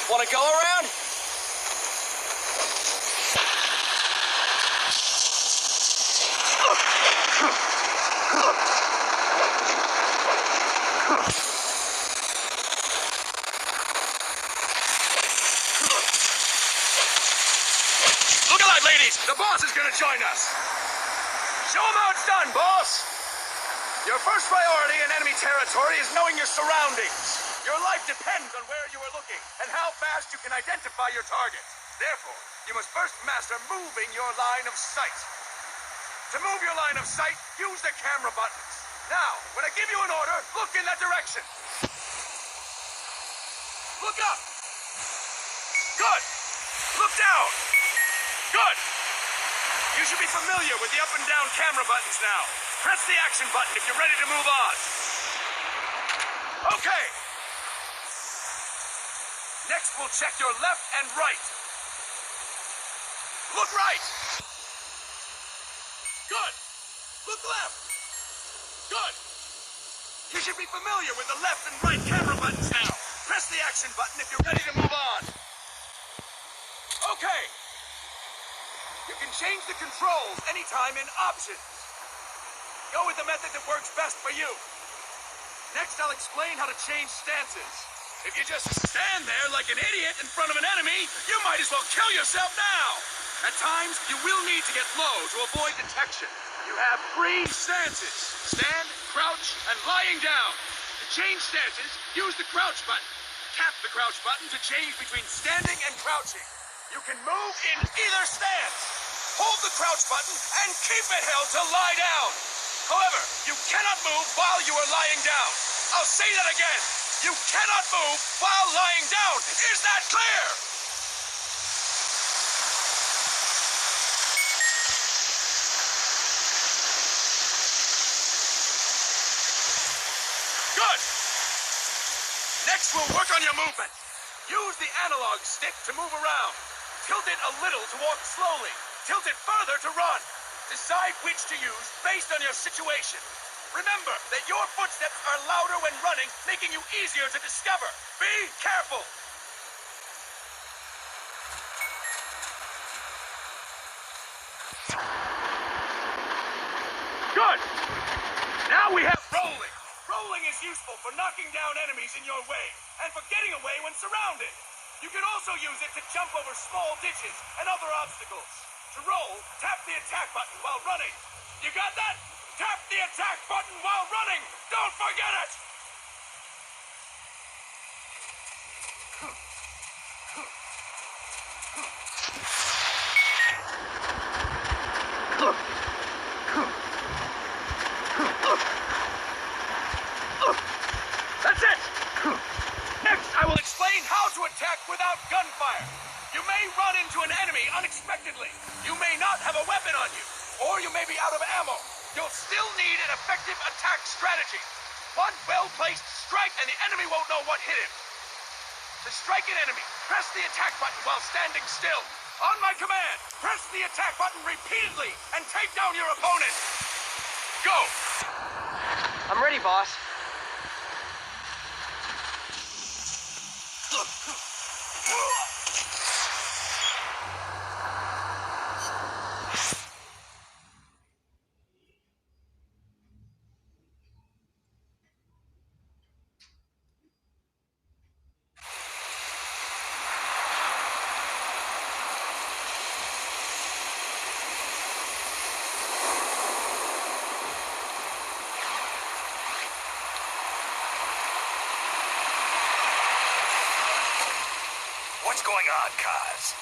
Want to go around? Look alive, ladies! The boss is gonna join us! Show him how it's done, boss! Your first priority in enemy territory is knowing your surroundings. Your life depends on where you are looking and how fast you can identify your target. Therefore, you must first master moving your line of sight. To move your line of sight, use the camera buttons. Now, when I give you an order, look in that direction. Look up. Good. Look down. Good. You should be familiar with the up and down camera buttons now. Press the action button if you're ready to move on. Okay. Next, we'll check your left and right. Look right. Good. Look left. Good. You should be familiar with the left and right camera buttons now. Press the action button if you're ready to move on. Okay. You can change the controls anytime in options. Go with the method that works best for you. Next, I'll explain how to change stances. If you just stand there like an idiot in front of an enemy, you might as well kill yourself now. At times, you will need to get low to avoid detection. You have 3 stances: stand, crouch, and lying down. To change stances, use the crouch button. Tap the crouch button to change between standing and crouching. You can move in either stance. Hold the crouch button and keep it held to lie down. However, you cannot move while you are lying down. I'll say that again. You cannot move while lying down. Is that clear? Good. Next, we'll work on your movement. Use the analog stick to move around. Tilt it a little to walk slowly. Tilt it further to run. Decide which to use based on your situation. Remember that your footsteps are louder when running, making you easier to discover. Be careful. Good. Now we have rolling. Rolling is useful for knocking down enemies in your way and for getting away when surrounded. You can also use it to jump over small ditches and other obstacles. To roll, tap the attack button while running. You got that? Tap the attack button while running! Don't forget it! That's it! Next, I will explain how to attack without gunfire. You may run into an enemy unexpectedly. You may not have a weapon on you. or you may be out of ammo. You'll still need an effective attack strategy. One well-placed strike and the enemy won't know what hit him. To strike an enemy, press the attack button while standing still. On my command, press the attack button repeatedly and take down your opponent. Go! I'm ready, boss. What's going on, Kaz?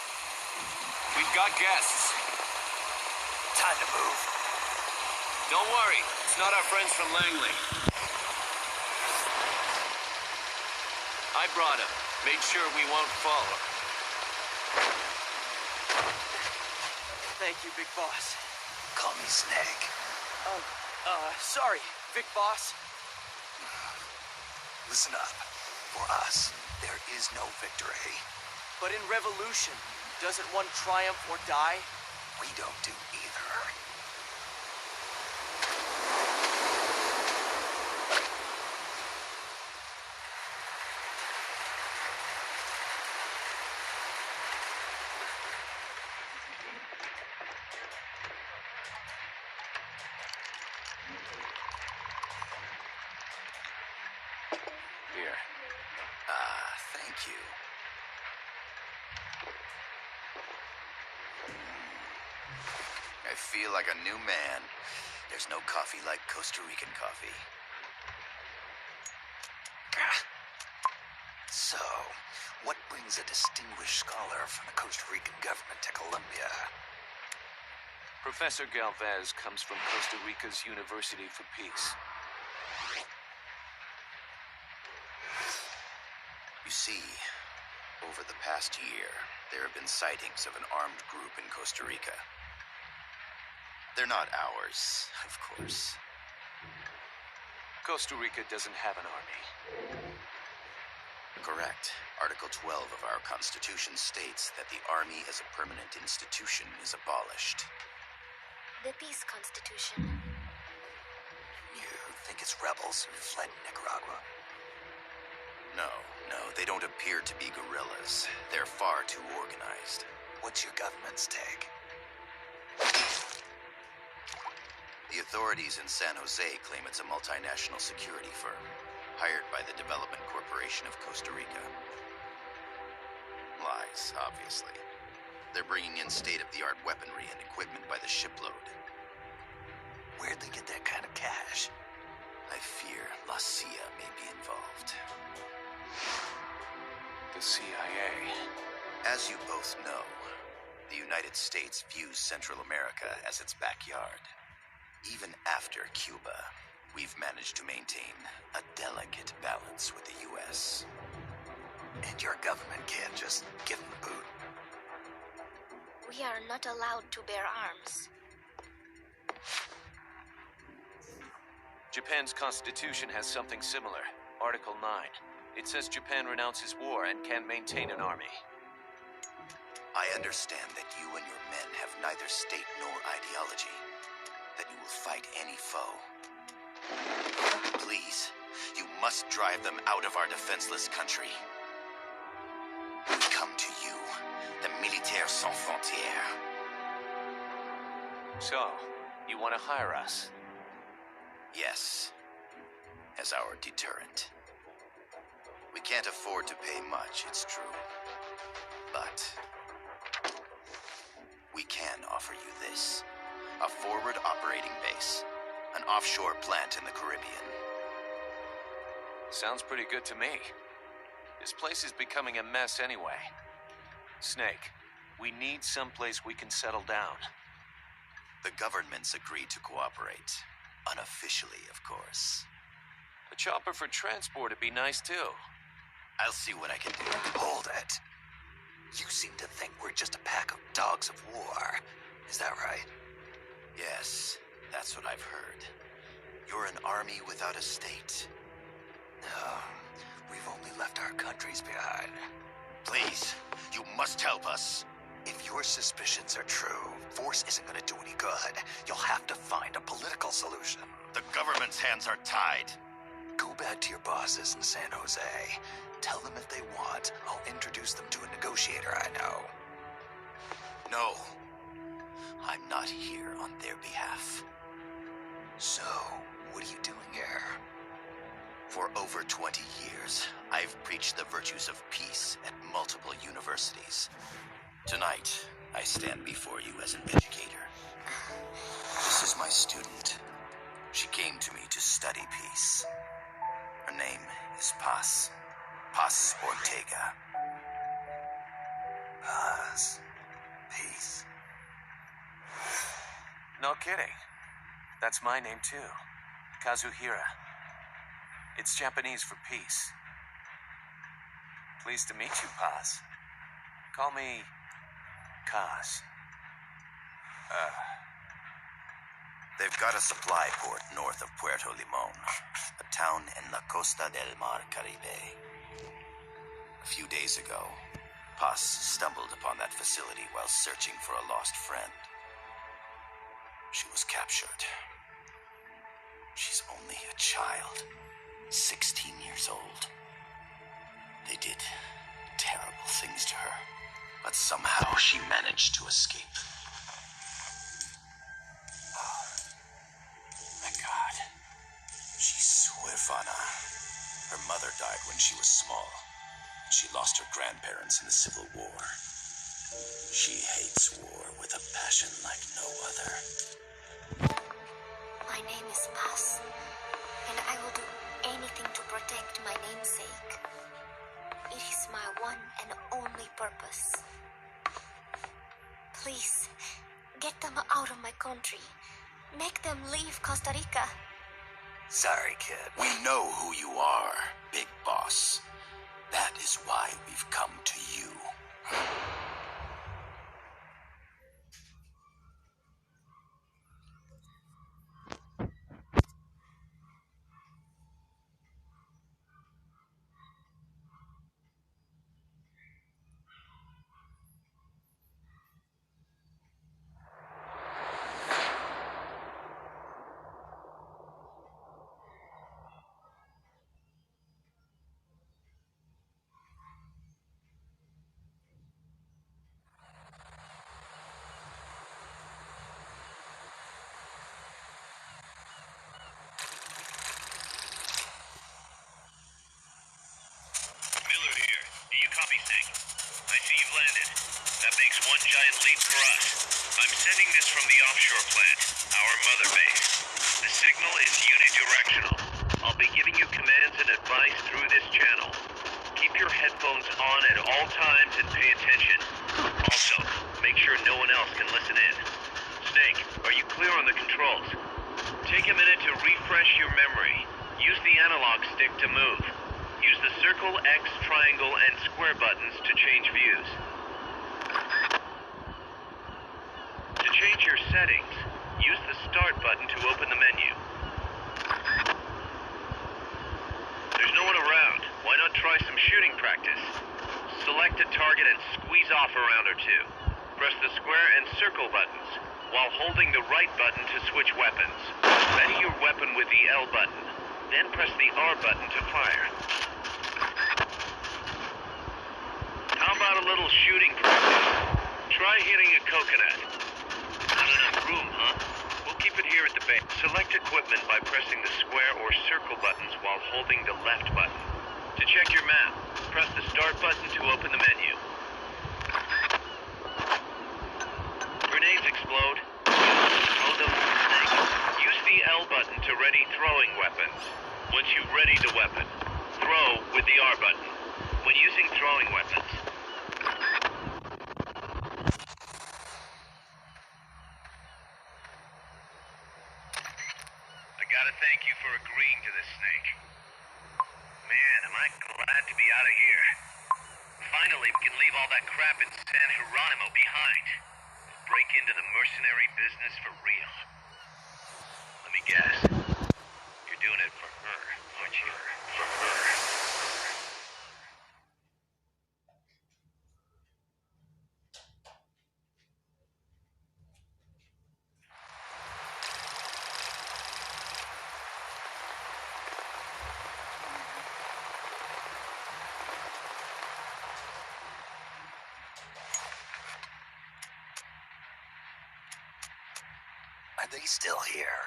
We've got guests. Time to move. Don't worry, it's not our friends from Langley. I brought him. Made sure we won't follow. Thank you, Big Boss. Call me Snake. Sorry, Big Boss. Listen up. For us, there is no victory. But in Revolution, doesn't one triumph or die? We don't do either. Here. Thank you. I feel like a new man. There's no coffee like Costa Rican coffee. So, what brings a distinguished scholar from the Costa Rican government to Colombia? Professor Galvez comes from Costa Rica's University for Peace. You see, over the past year, there have been sightings of an armed group in Costa Rica. They're not ours, of course. Costa Rica doesn't have an army. Correct. Article 12 of our Constitution states that the Army as a permanent institution is abolished. The Peace Constitution. You think it's rebels who fled Nicaragua? No, they don't appear to be guerrillas. They're far too organized. What's your government's take? The authorities in San Jose claim it's a multinational security firm, hired by the Development Corporation of Costa Rica. Lies, obviously. They're bringing in state-of-the-art weaponry and equipment by the shipload. Where'd they get that kind of cash? I fear La CIA may be involved. The CIA. As you both know, the United States views Central America as its backyard. Even after Cuba, we've managed to maintain a delicate balance with the U.S. And your government can't just give them the boot. We are not allowed to bear arms. Japan's constitution has something similar. Article 9. It says Japan renounces war and can maintain an army. I understand that you and your men have neither state nor ideology. That you will fight any foe. Please, you must drive them out of our defenseless country. We come to you, the Militaires Sans Frontières. So, you want to hire us? Yes, as our deterrent. We can't afford to pay much, it's true. But we can offer you this. A forward operating base. An offshore plant in the Caribbean. Sounds pretty good to me. This place is becoming a mess anyway. Snake, we need someplace we can settle down. The governments agreed to cooperate. Unofficially, of course. A chopper for transport would be nice too. I'll see what I can do. Hold it. You seem to think we're just a pack of dogs of war. Is that right? Yes, that's what I've heard. You're an army without a state. No, we've only left our countries behind. Please, you must help us. If your suspicions are true, force isn't going to do any good. You'll have to find a political solution. The government's hands are tied. Go back to your bosses in San Jose. Tell them if they want, I'll introduce them to a negotiator I know. No, I'm not here on their behalf. So, what are you doing here? For over 20 years, I've preached the virtues of peace at multiple universities. Tonight, I stand before you as an educator. This is my student. She came to me to study peace. Her name is Paz. Paz Ortega. Paz. Peace. No kidding. That's my name too. Kazuhira. It's Japanese for peace. Pleased to meet you, Paz. Call me Kaz. They've got a supply port north of Puerto Limon, a town in la Costa del Mar Caribe. A few days ago, Paz stumbled upon that facility while searching for a lost friend. She was captured. She's only a child, 16 years old. They did terrible things to her, but somehow she managed to escape. Oh, my God. She's huérfana. Her mother died when she was small. She lost her grandparents in the Civil War. She hates war with a passion like no other. My name is Paz, and I will do anything to protect my namesake. It is my one and only purpose. Please, get them out of my country. Make them leave Costa Rica. Sorry, kid. We know who you are, Big Boss. That is why we've come to you. Copy, Snake. I see you've landed. That makes one giant leap for us. I'm sending this from the offshore plant, our mother base. The signal is unidirectional. I'll be giving you commands and advice through this channel. Keep your headphones on at all times and pay attention. Also, make sure no one else can listen in. Snake, are you clear on the controls? Take a minute to refresh your memory. Use the analog stick to move. Use the circle, X, triangle, and square buttons to change views. To change your settings, use the start button to open the menu. There's no one around. Why not try some shooting practice? Select a target and squeeze off a round or two. Press the square and circle buttons, while holding the right button to switch weapons. Ready your weapon with the L button, then press the R button to fire. How about a little shooting practice? Try hitting a coconut. Not enough room, huh? We'll keep it here at the base. Select equipment by pressing the square or circle buttons while holding the left button. To check your map, press the start button to open the menu. Grenades explode. Throw them with the Snake. Use the L button to ready throwing weapons. Once you've readied the weapon, throw with the R button. When using throwing weapons, I gotta thank you for agreeing to this, Snake. Man, am I glad to be out of here. Finally, we can leave all that crap in San Geronimo behind. break into the mercenary business for real. Let me guess. You're doing it for her, aren't you? For her. Are they still here?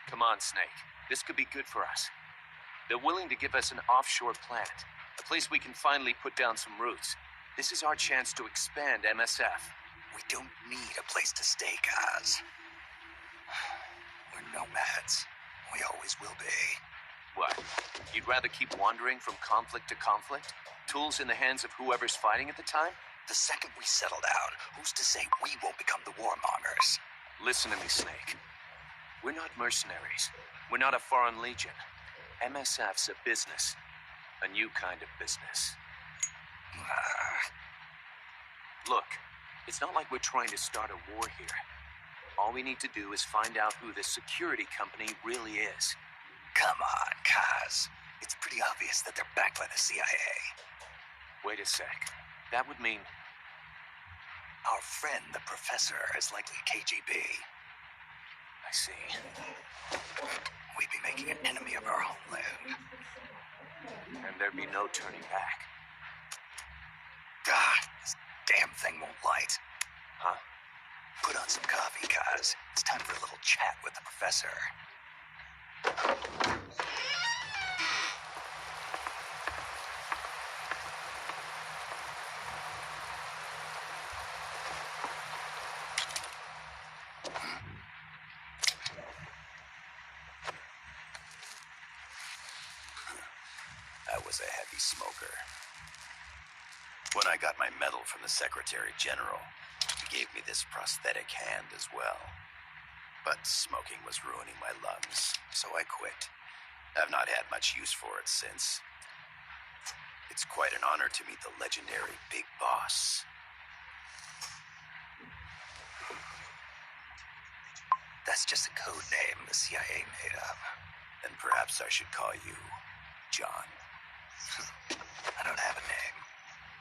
Come on, Snake. This could be good for us. They're willing to give us an offshore plant, a place we can finally put down some roots. This is our chance to expand MSF. We don't need a place to stay, Kaz. We're nomads. We always will be. What? You'd rather keep wandering from conflict to conflict? Tools in the hands of whoever's fighting at the time? The second we settle down, who's to say we won't become the warmongers? Listen to me, Snake. We're not mercenaries. We're not a foreign legion. MSF's a business. A new kind of business. Look, it's not like we're trying to start a war here. All we need to do is find out who this security company really is. Come on, Kaz. It's pretty obvious that they're backed by the CIA. Wait a sec. That would mean... Our friend, the professor, is likely KGB. I see. We'd be making an enemy of our homeland. And there'd be no turning back. God, this damn thing won't light. Huh? Put on some coffee, Kaz. It's time for a little chat with the professor. I was a heavy smoker. When I got my medal from the Secretary General, he gave me this prosthetic hand as well. But smoking was ruining my lungs, so I quit. I've not had much use for it since. It's quite an honor to meet the legendary Big Boss. That's just a code name the CIA made up. And perhaps I should call you John. I don't have a name.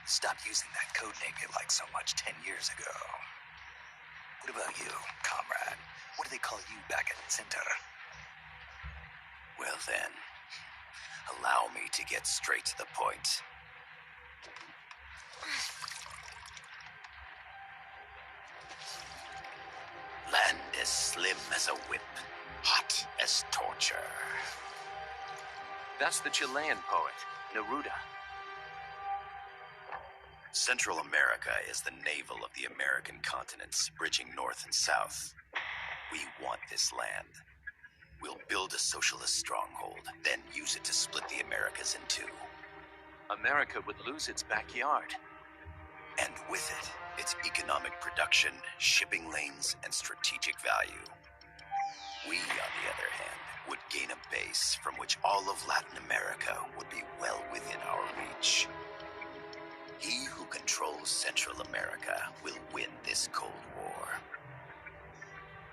Stopped using that code name you liked so much 10 years ago. What about you, comrade? What do they call you back at Center? Well then, allow me to get straight to the point. Land as slim as a whip, hot as torture. That's the Chilean poet, Neruda. Central America is the navel of the American continents, bridging north and south. We want this land. We'll build a socialist stronghold, then use it to split the Americas in two. America would lose its backyard. And with it, its economic production, shipping lanes, and strategic value. We, on the other hand, would gain a base from which all of Latin America would be well within our reach. He who controls Central America will win this Cold War.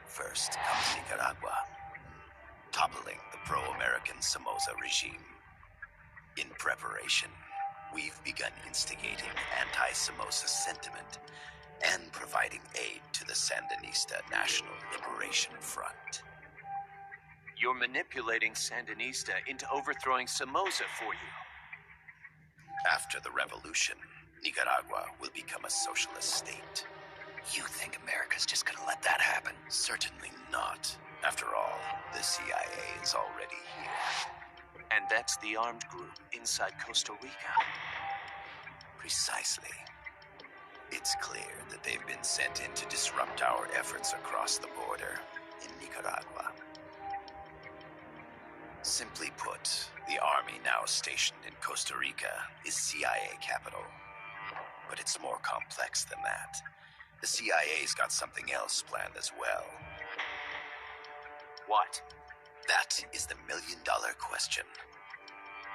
First comes Nicaragua, toppling the pro-American Somoza regime. In preparation, we've begun instigating anti-Somoza sentiment and providing aid to the Sandinista National Liberation Front. You're manipulating Sandinista into overthrowing Somoza for you. After the revolution, Nicaragua will become a socialist state. You think America's just gonna let that happen? Certainly not. After all, the CIA is already here. And that's the armed group inside Costa Rica. Precisely. It's clear that they've been sent in to disrupt our efforts across the border in Nicaragua. Simply put, the army now stationed in Costa Rica is CIA capital. But it's more complex than that. The CIA's got something else planned as well. What? That is the million-dollar question.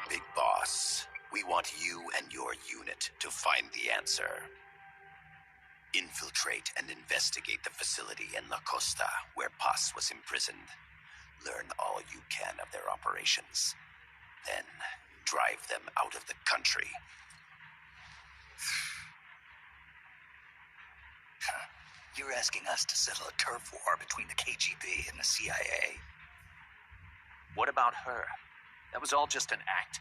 Big Boss, we want you and your unit to find the answer. Infiltrate and investigate the facility in La Costa, where Paz was imprisoned. Learn all you can of their operations. Then, drive them out of the country. You're asking us to settle a turf war between the KGB and the CIA? What about her? That was all just an act.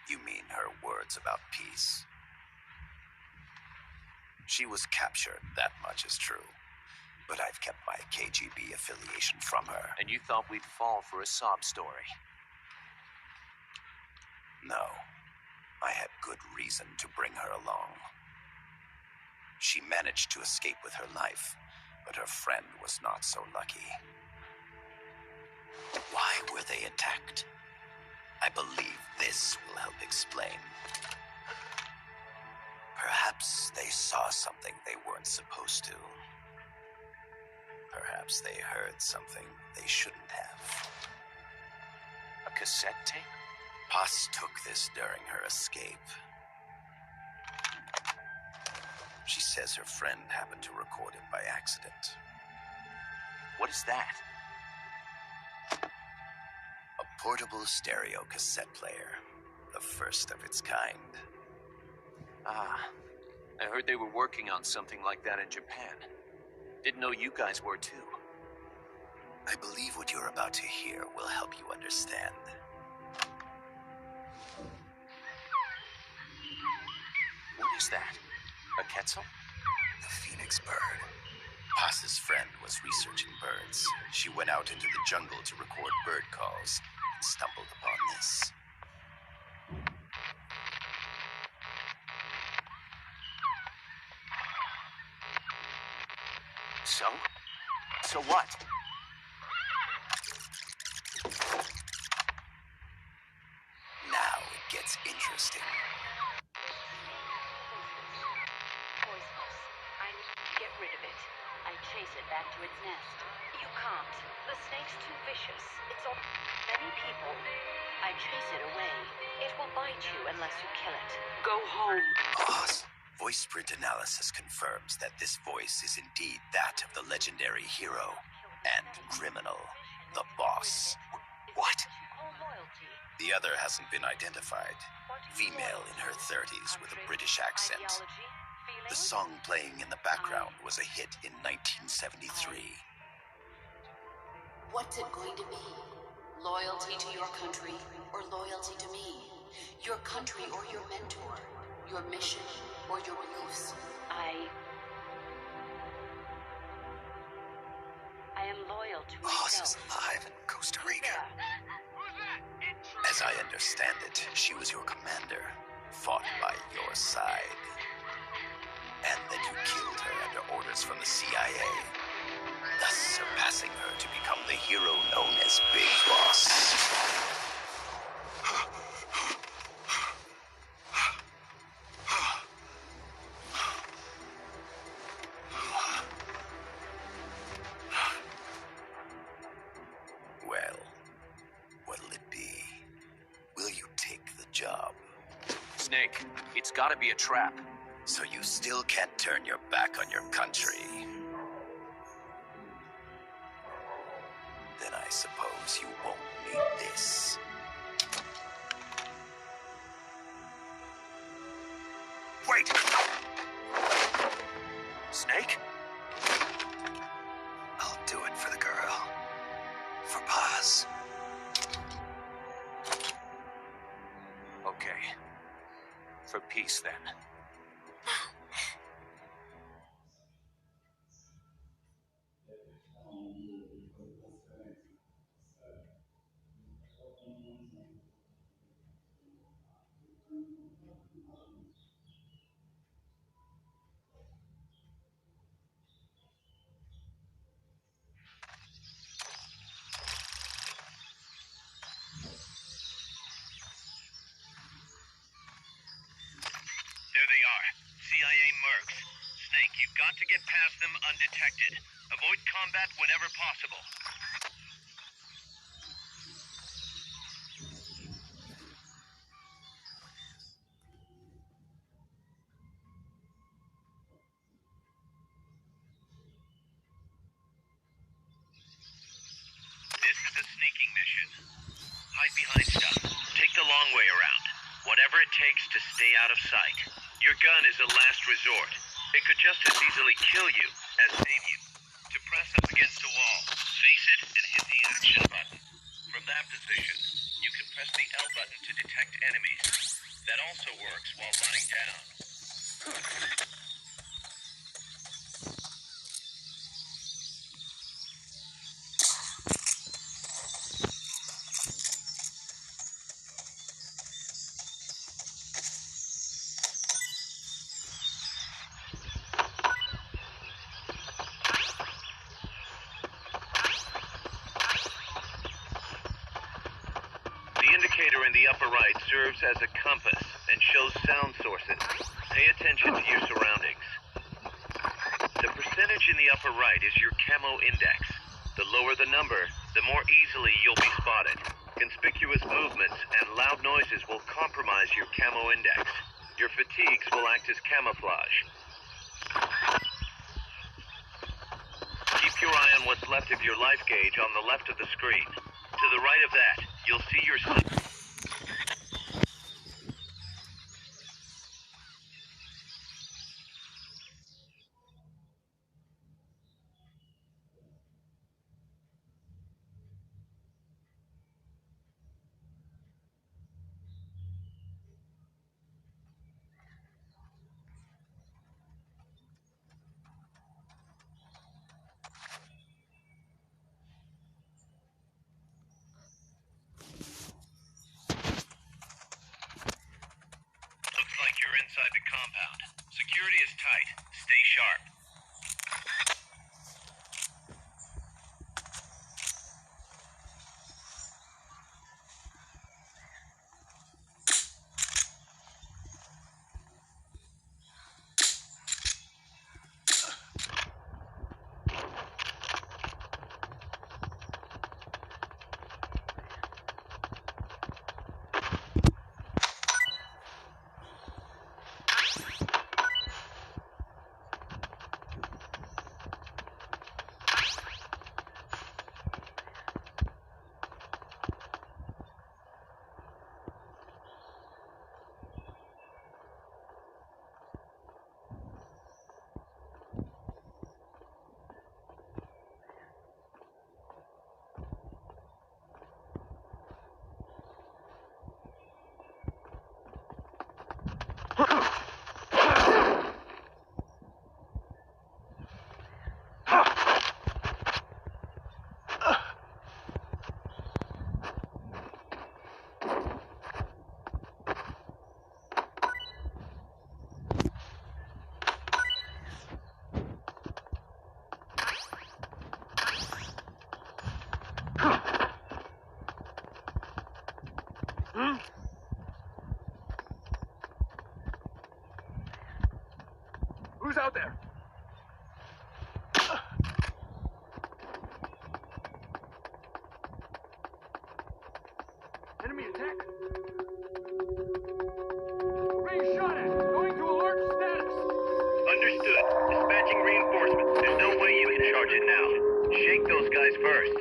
You mean her words about peace? She was captured, that much is true. But I've kept my KGB affiliation from her. And you thought we'd fall for a sob story? No. I had good reason to bring her along. She managed to escape with her life, but her friend was not so lucky. Why were they attacked? I believe this will help explain. Perhaps they saw something they weren't supposed to. Perhaps they heard something they shouldn't have. A cassette tape? Paz took this during her escape. She says her friend happened to record it by accident. What is that? A portable stereo cassette player. The first of its kind. Ah, I heard they were working on something like that in Japan. Didn't know you guys were too. I believe what you're about to hear will help you understand. What is that? A quetzal? The phoenix bird. Paz's friend was researching birds. She went out into the jungle to record bird calls and stumbled upon this. So what? Now it gets interesting. Poisonous. I need to get rid of it. I chase it back to its nest. You can't. The snake's too vicious. It's on many people. I chase it away. It will bite you unless you kill it. Go home. Paz. Voice print analysis confirms that this voice is indeed that of the legendary hero and criminal, the boss. What? The other hasn't been identified. Female in her 30s with a British accent. The song playing in the background was a hit in 1973. What's it going to be? Loyalty to your country or loyalty to me? Your country or your mentor? Your mission or your beliefs? I am loyal to Paz myself. is alive in Costa Rica. As I understand it, she was your commander, fought by your side. And then you killed her under orders from the CIA, thus surpassing her to become the hero known as Big Boss. Well, what'll it be? Will you take the job? Snake, it's gotta be a trap. So you still can't turn your back on your country? Then I suppose you won't need this. Wait! Snake? I'll do it for the girl. For Paz. Okay. For peace, then. There they are. CIA mercs. Snake, you've got to get past them undetected. Avoid combat whenever possible. takes to stay out of sight. Your gun is a last resort. It could just as easily kill you as save you. To press up against a wall, face it and hit the action button. From that position, you can press the L button to detect enemies. That also works while lying down. The indicator in the upper right serves as a compass and shows sound sources. Pay attention to your surroundings. The percentage in the upper right is your camo index. The lower the number, the more easily you'll be spotted. Conspicuous movements and loud noises will compromise your camo index. Your fatigues will act as camouflage. Keep your eye on what's left of your life gauge on the left of the screen. To the right of that, you'll see your... Looks like you're inside the compound. Security is tight. Stay sharp. Who's out there? Enemy attack. We're being shot at. Going to alert status. Understood. Dispatching reinforcements. There's no way you can charge it now. Shake those guys first.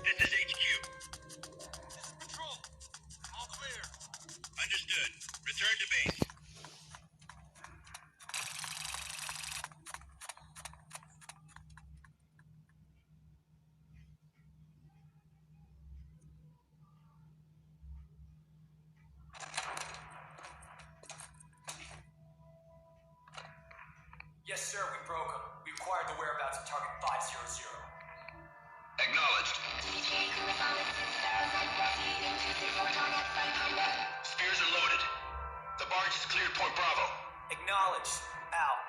This is HQ. Control. All clear. Understood. Return to base. Yes, sir, we broke him. We acquired the whereabouts of target 500. Acknowledged. Spears are loaded. The barge is cleared Point Bravo. Acknowledged. Out.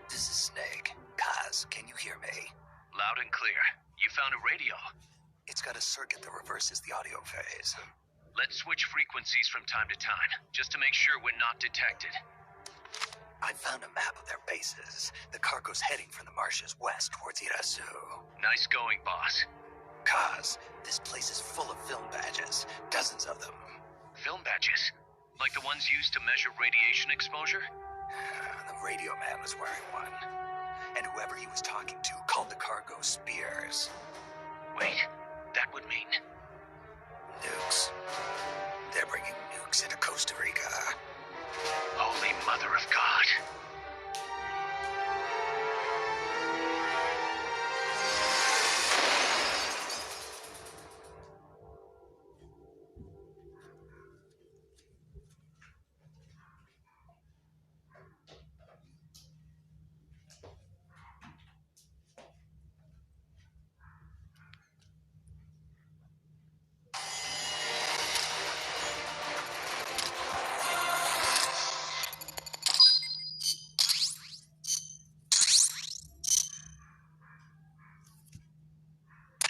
This is Snake. Kaz, can you hear me? Loud and clear. You found a radio. It's got a circuit that reverses the audio phase. Let's switch frequencies from time to time, just to make sure we're not detected. I found a map of their bases. The cargo's heading from the marshes west towards Irasu. Nice going, boss. Kaz, this place is full of film badges. Dozens of them. Film badges? Like the ones used to measure radiation exposure? The radio man was wearing one. And whoever he was talking to called the cargo spears. Wait, that would mean... Nukes. They're bringing nukes into Costa Rica. Holy Mother of God.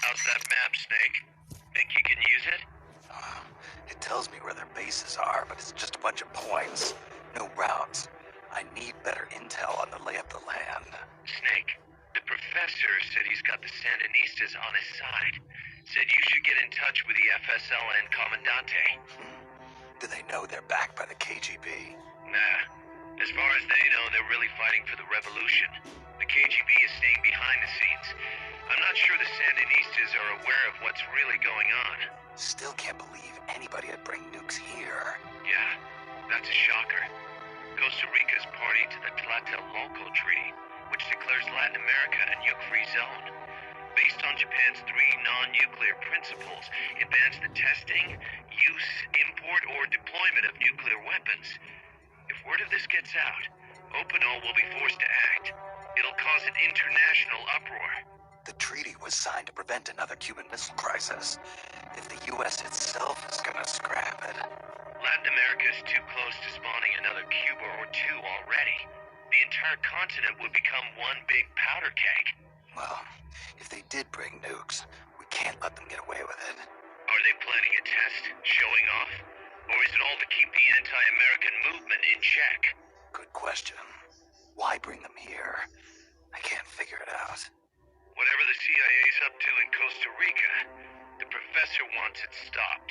How's that map, Snake? Think you can use it? It tells me where their bases are, but it's just a bunch of points. No routes. I need better intel on the lay of the land. Snake, the professor said he's got the Sandinistas on his side. Said you should get in touch with the FSL and Commandante. Do they know they're backed by the KGB? Nah. As far as they know, they're really fighting for the revolution. The KGB is staying behind the scenes. I'm not sure the Sandinistas are aware of what's really going on. Still can't believe anybody would bring nukes here. Yeah, that's a shocker. Costa Rica's party to the Tlatelolco Treaty, which declares Latin America a nuke-free zone. Based on Japan's 3 non-nuclear principles, it bans the testing, use, import, or deployment of nuclear weapons. If word of this gets out, Opano will be forced to act. It'll cause an international uproar. The treaty was signed to prevent another Cuban Missile Crisis. If the U.S. itself is gonna scrap it... Latin America is too close to spawning another Cuba or two already. The entire continent would become one big powder keg. Well, if they did bring nukes, we can't let them get away with it. Are they planning a test, showing off? Or is it all to keep the anti-American movement in check? Good question. Why bring them here? I can't figure it out. Whatever the CIA's up to in Costa Rica, the professor wants it stopped.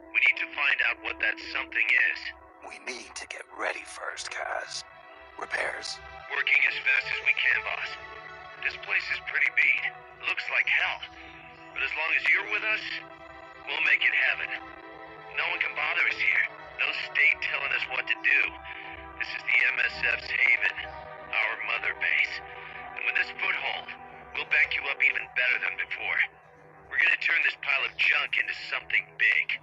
We need to find out what that something is. We need to get ready first, Kaz. Repairs? Working as fast as we can, boss. This place is pretty beat. Looks like hell. But as long as you're with us, we'll make it heaven. No one can bother us here. No state telling us what to do. This is the MSF's haven, our mother base. And with this foothold, we'll back you up even better than before. We're gonna turn this pile of junk into something big.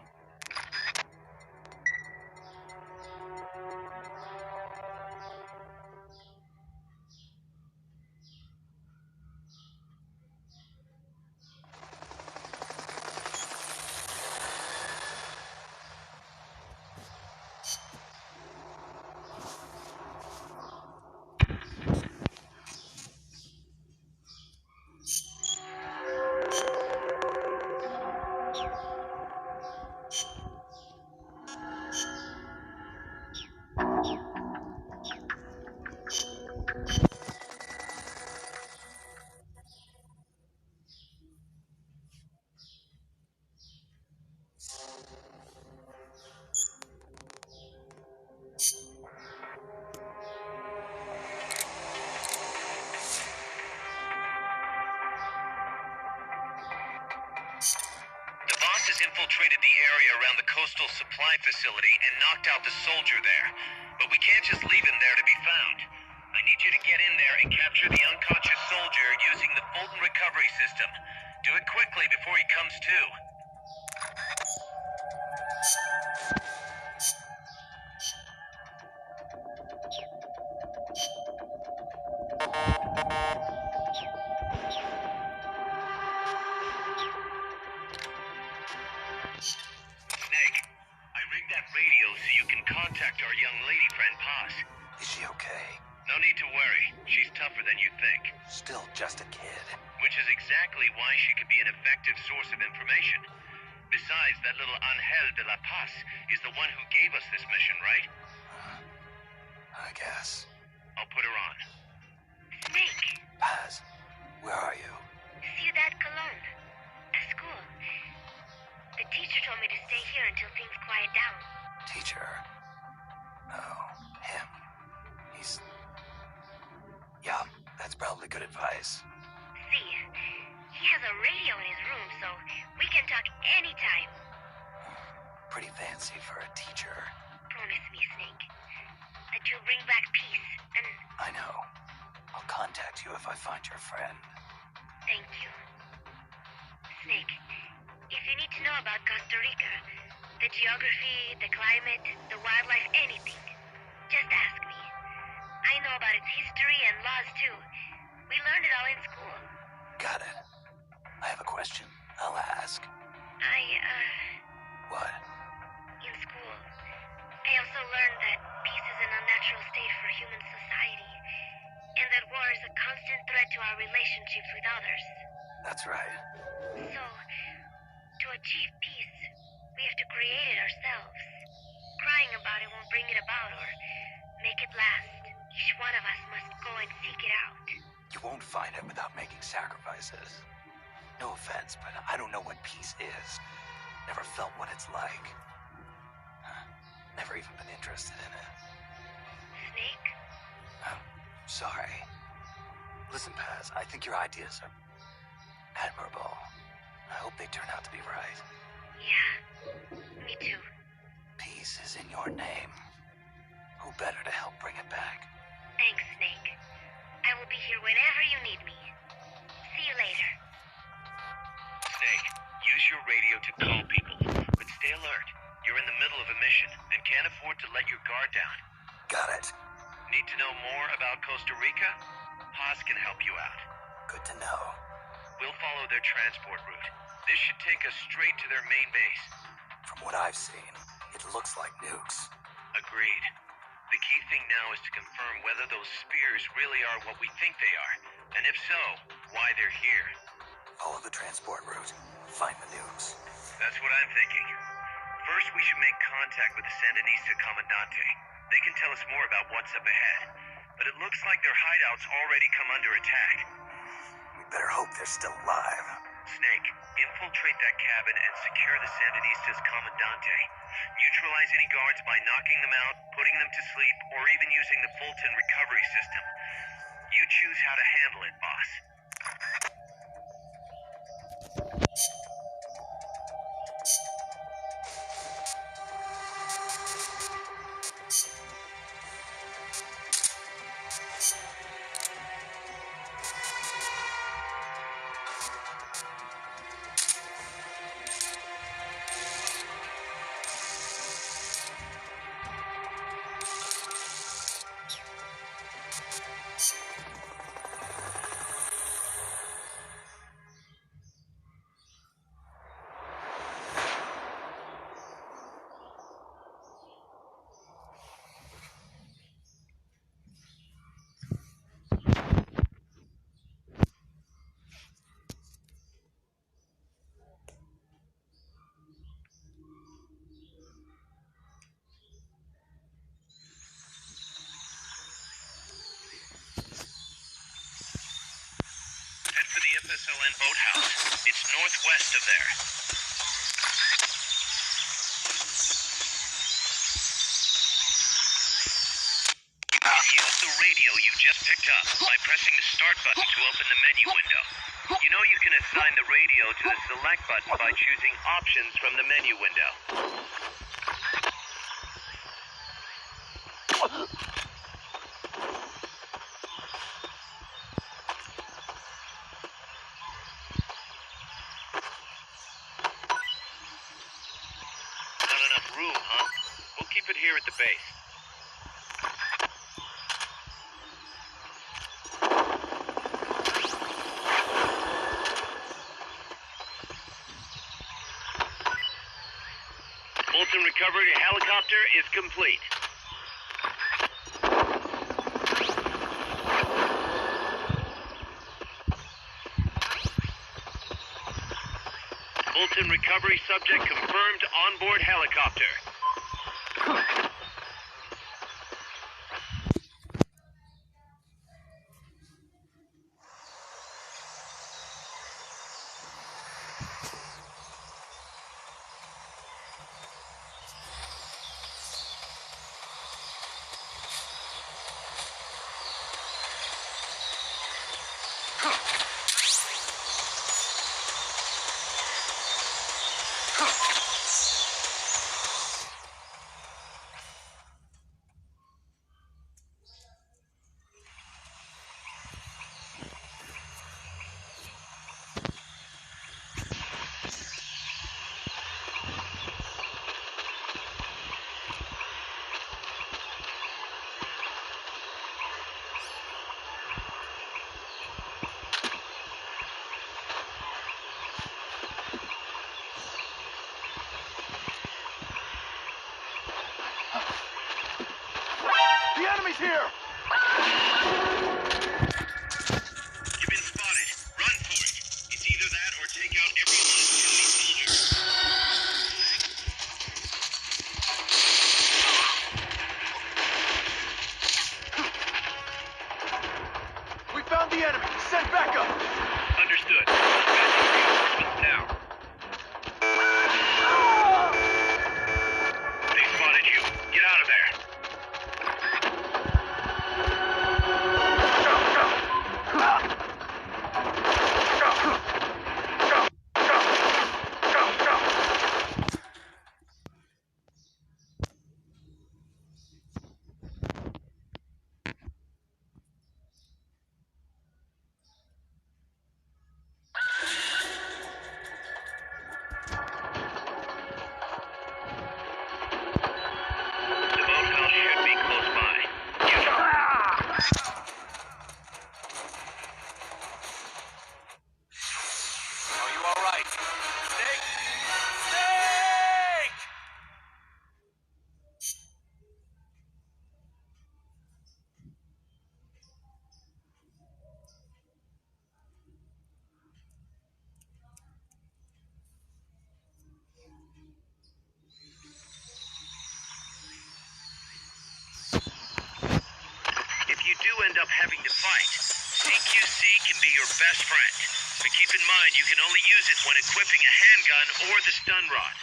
infiltrated the area around the coastal supply facility and knocked out the soldier there. But we can't just leave him there to be found. I need you to get in there and capture the unconscious soldier using the Fulton recovery system. Do it quickly before he comes to. Snake, I rigged that radio so you can contact our young lady friend, Paz. Is she okay? No need to worry. She's tougher than you think. Still just a kid. Which is exactly why she could be an effective source of information. Besides, that little Angel de la Paz is the one who gave us this mission, right? I guess. I'll put her on. Snake, Paz, where are you? Ciudad Colon. At school. The teacher told me to stay here until things quiet down. Teacher? Oh, him. He's... Yeah, that's probably good advice. See, he has a radio in his room, so we can talk anytime. Pretty fancy for a teacher. Promise me, Snake, that you'll bring back peace, and I know. I'll contact you if I find your friend. thank you. Snake, if you need to know about Costa Rica, the geography, the climate, the wildlife, anything, just ask me. I know about its history and laws, too. We learned it all in school. Got it. I have a question. I'll ask. What? In school, I also learned that peace is an unnatural state for human society, and that war is a constant threat to our relationships with others. That's right. So, to achieve peace, we have to create it ourselves. Crying about it won't bring it about or make it last. Each one of us must go and seek it out. You won't find it without making sacrifices. No offense, but I don't know what peace is. Never felt what it's like. Never even been interested in it. Snake? I'm sorry. Listen, Paz, I think your ideas are admirable. I hope they turn out to be right. Yeah, me too. Peace is in your name. Who better to help bring it back? Thanks, Snake. I will be here whenever you need me. See you later. Snake, use your radio to call people, but stay alert. You're in the middle of a mission and can't afford to let your guard down. Got it. Need to know more about Costa Rica? Paz can help you out. Good to know. We'll follow their transport route. This should take us straight to their main base. From what I've seen, it looks like nukes. Agreed. The key thing now is to confirm whether those spears really are what we think they are, and if so, why they're here. Follow the transport route. Find the nukes. That's what I'm thinking. First, we should make contact with the Sandinista Comandante. They can tell us more about what's up ahead, but it looks like their hideout's already come under attack. We better hope they're still alive. Snake, infiltrate that cabin and secure the Sandinista's Comandante. Neutralize any guards by knocking them out, putting them to sleep, or even using the Fulton recovery system. You choose how to handle it, boss. FSLN boathouse. It's northwest of there. Use the radio you just picked up by pressing the start button to open the menu window. You know you can assign the radio to the select button by choosing options from the menu window. Not enough room, huh? We'll keep it here at the base. Fulton recovery helicopter is complete. Fulton recovery subject confirmed onboard helicopter. The enemy's here! You've been spotted. Run for it. It's either that or take out every last enemy soldier. We found the enemy! Send backup! Understood. Dispatching reinforcements now. They spotted you. Get out of there. The boathouse should be close by. Are you all right? Snake? Snake! If you do end up having to fight, CQC can be your best friend. But keep in mind you can only use it when equipping a handgun or the stun rod.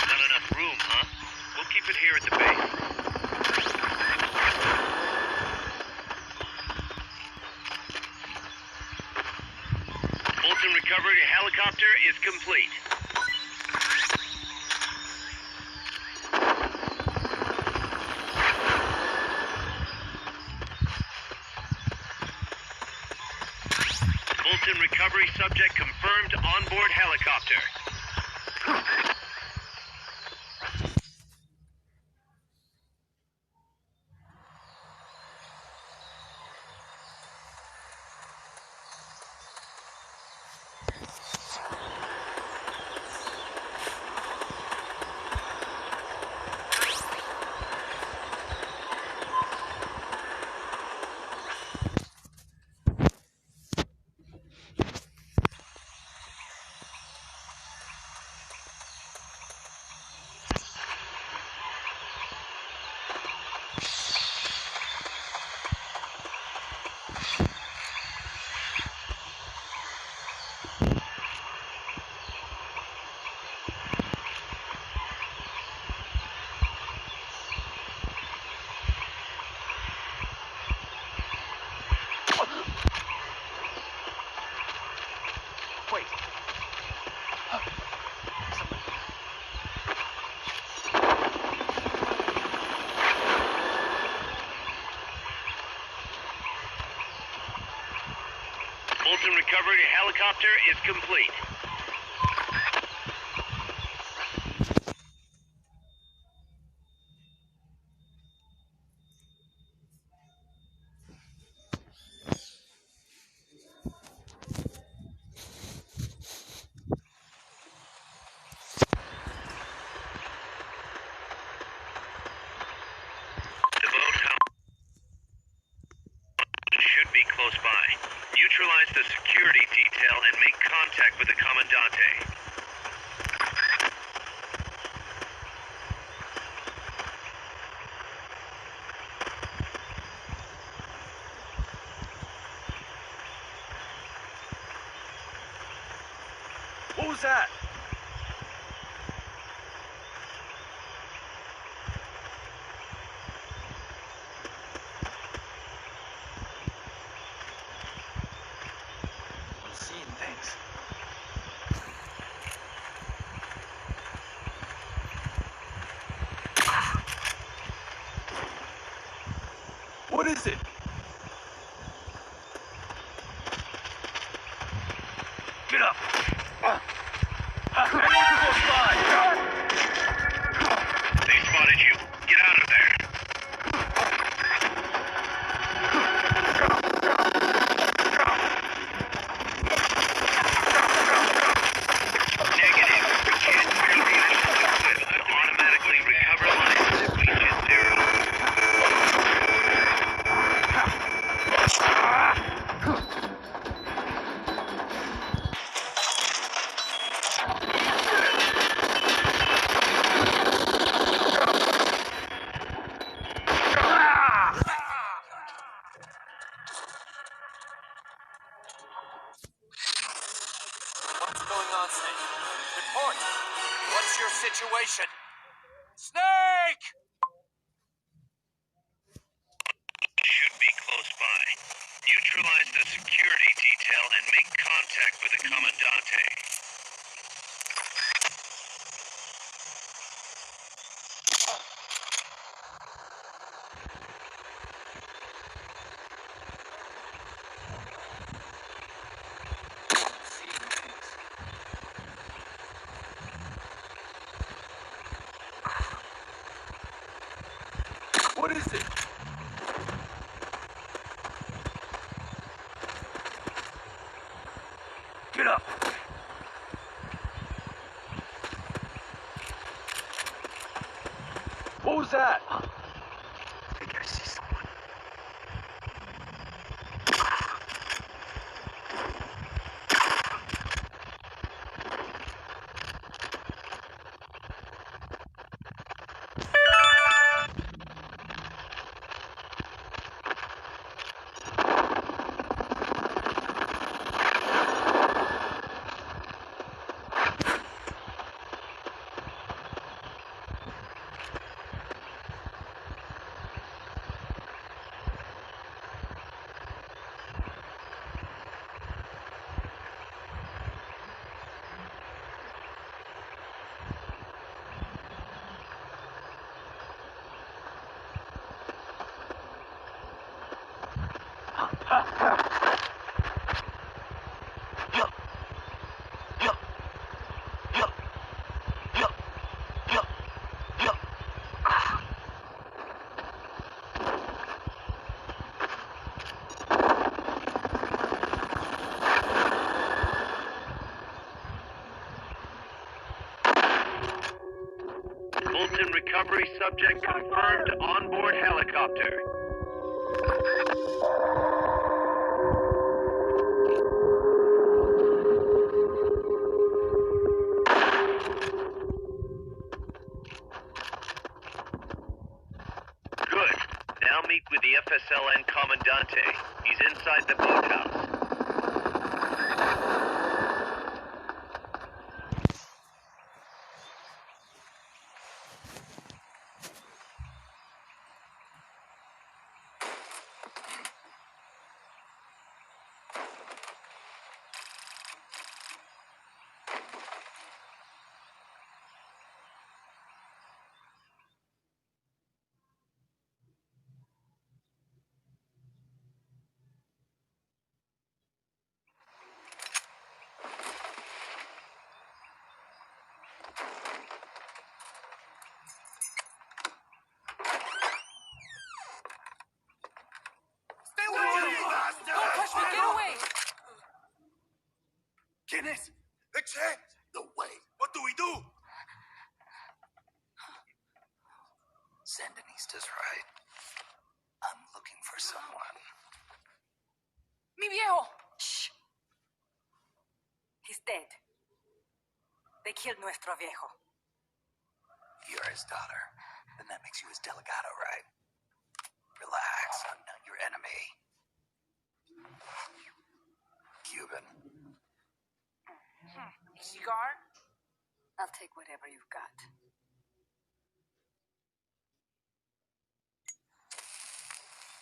Not enough room, huh? We'll keep it here at the base. Fulton recovery helicopter is complete. Fulton recovery subject confirmed onboard helicopter. recovery helicopter is complete. The boathouse should be close by. Neutralize the security detail and make contact with the Commandante. What was that? I'm seeing things. What is it? Get up! Enemies close by! They spotted you. Get out of there. Negative. We can't clear the initial equipment. Automatically recover lines if we hit zero. What's going on, Snake? Report. What's your situation? Snake! Should be close by. Neutralize the security detail and make contact with the Commandante. What is it? Get up! What was that? I think I see someone. Fulton recovery subject confirmed onboard helicopter. Good. Now meet with the FSLN Commandante. He's inside the boathouse. ¿Quién es? Except the way. What do we do? Sandinista's right. I'm looking for someone. Mi viejo! Shh. He's dead. They killed nuestro viejo. You're his daughter. Then that makes you his delegado, right? Relax, I'm not your enemy. Cuban. A cigar? I'll take whatever you've got.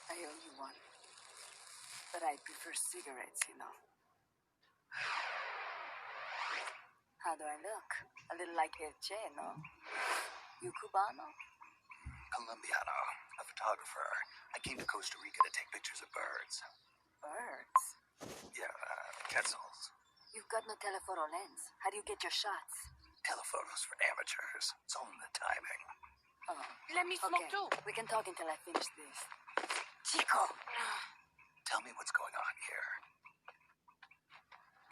I owe you one. But I prefer cigarettes, you know. How do I look? A little like El Che, no? You Cubano? Colombiano, a photographer. I came to Costa Rica to take pictures of birds. Birds? Yeah, quetzals. You've got no telephoto lens. How do you get your shots? Telephotos for amateurs. It's all in the timing. Oh. Let me smoke Okay, too. we can talk until I finish this. Chico! Tell me what's going on here.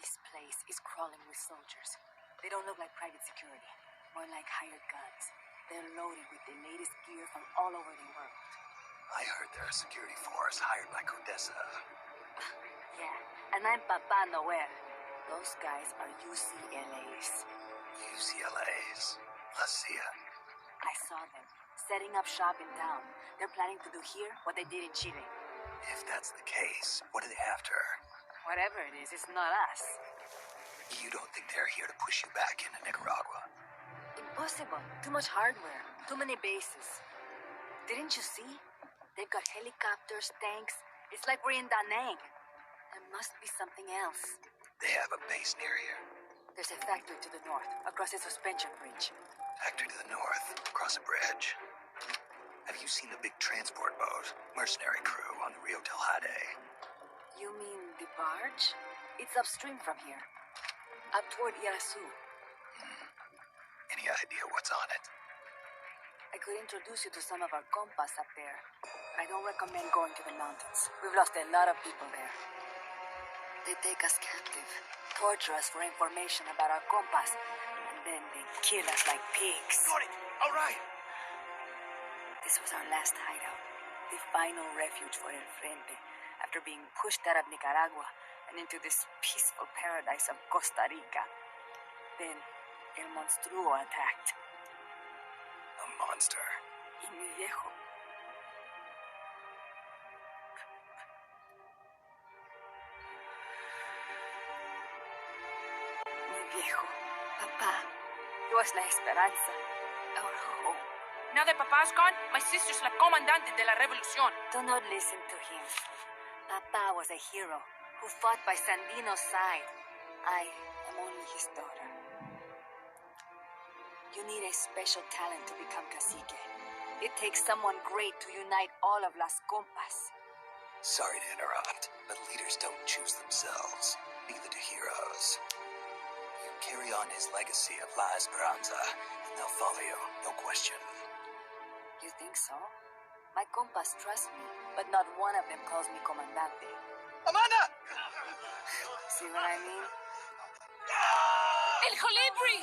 This place is crawling with soldiers. They don't look like private security, more like hired guns. They're loaded with the latest gear from all over the world. I heard they're a security force hired by Codessa. Yeah, and I'm Papa Noel. Those guys are UCLA's. UCLA's. La CIA. I saw them, setting up shop in town. They're planning to do here what they did in Chile. If that's the case, what are they after? Whatever it is, it's not us. You don't think they're here to push you back into Nicaragua? Impossible. Too much hardware. Too many bases. Didn't you see? They've got helicopters, tanks. It's like we're in Da Nang. There must be something else. They have a base near here. There's a factory to the north, across the suspension bridge. Factory to the north, across a bridge. Have you seen the big transport boat, mercenary crew on the Rio del Jade? You mean the barge? It's upstream from here. Up toward Irasu. Any idea what's on it? I could introduce you to some of our compas up there, but I don't recommend going to the mountains. We've lost a lot of people there. They take us captive, torture us for information about our compas, and then they kill us like pigs. Got it! All right! This was our last hideout, the final refuge for El Frente, after being pushed out of Nicaragua and into this peaceful paradise of Costa Rica. Then, El Monstruo attacked. A monster. Y mi viejo. Mi viejo. Papá. He was la esperanza. Our hope. Now that Papa's gone, my sister's la comandante de la revolución. Do not listen to him. Papa was a hero who fought by Sandino's side. I am only his daughter. You need a special talent to become cacique. It takes someone great to unite all of Las Compas. Sorry to interrupt, but leaders don't choose themselves. Neither do heroes. You carry on his legacy of La Esperanza, and they'll follow you, no question. You think so? My compas trust me, but not one of them calls me comandante. Amanda! See what I mean? El Colibri!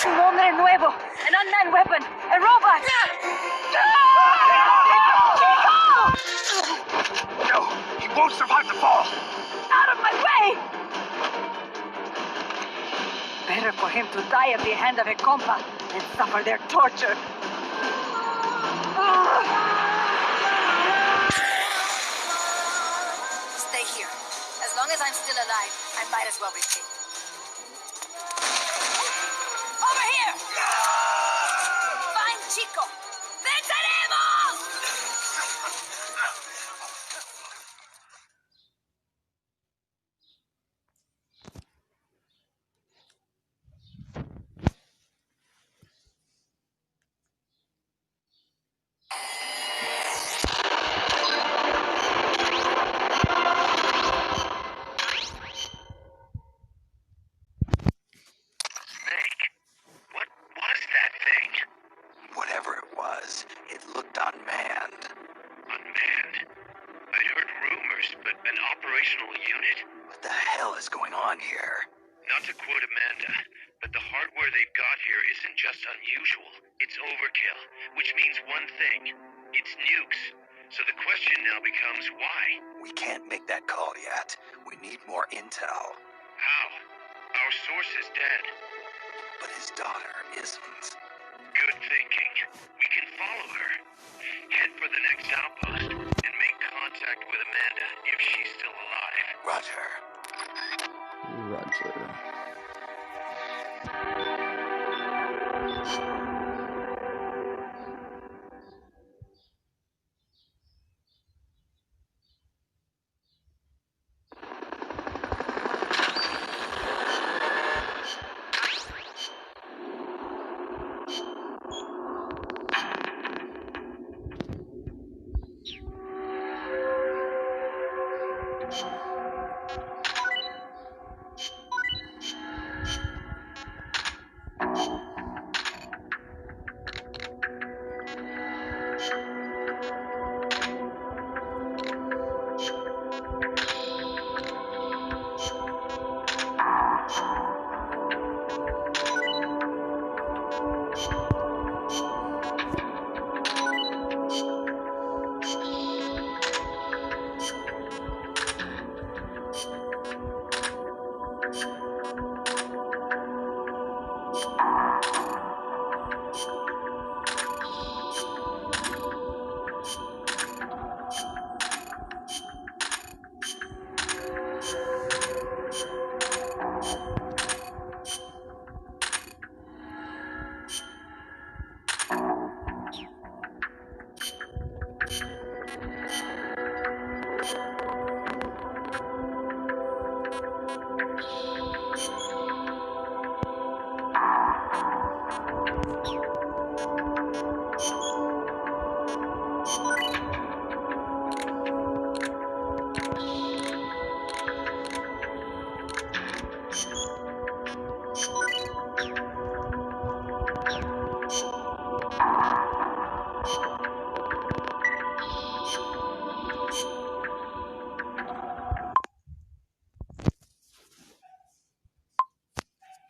Un hombre nuevo, an unmanned weapon, a robot! No, he won't survive the fall. Out of my way! Better for him to die at the hand of a compa than suffer their torture. Stay here. As long as I'm still alive, I might as well retreat. Over here! Find Chico! ¡Venceremos! Snake, what was that thing? Whatever it was, it looked unmanned. Unmanned? I'd heard rumors, but an operational unit? What the hell is going on here? Not to quote Amanda, but the hardware they've got here isn't just unusual. It's overkill, which means one thing. It's nukes. So the question now becomes why? We can't make that call yet. We need more intel. How? Our source is dead. But his daughter isn't. Good thinking. We can follow her. Head for the next outpost and make contact with Amanda if she's still alive. Roger. Roger.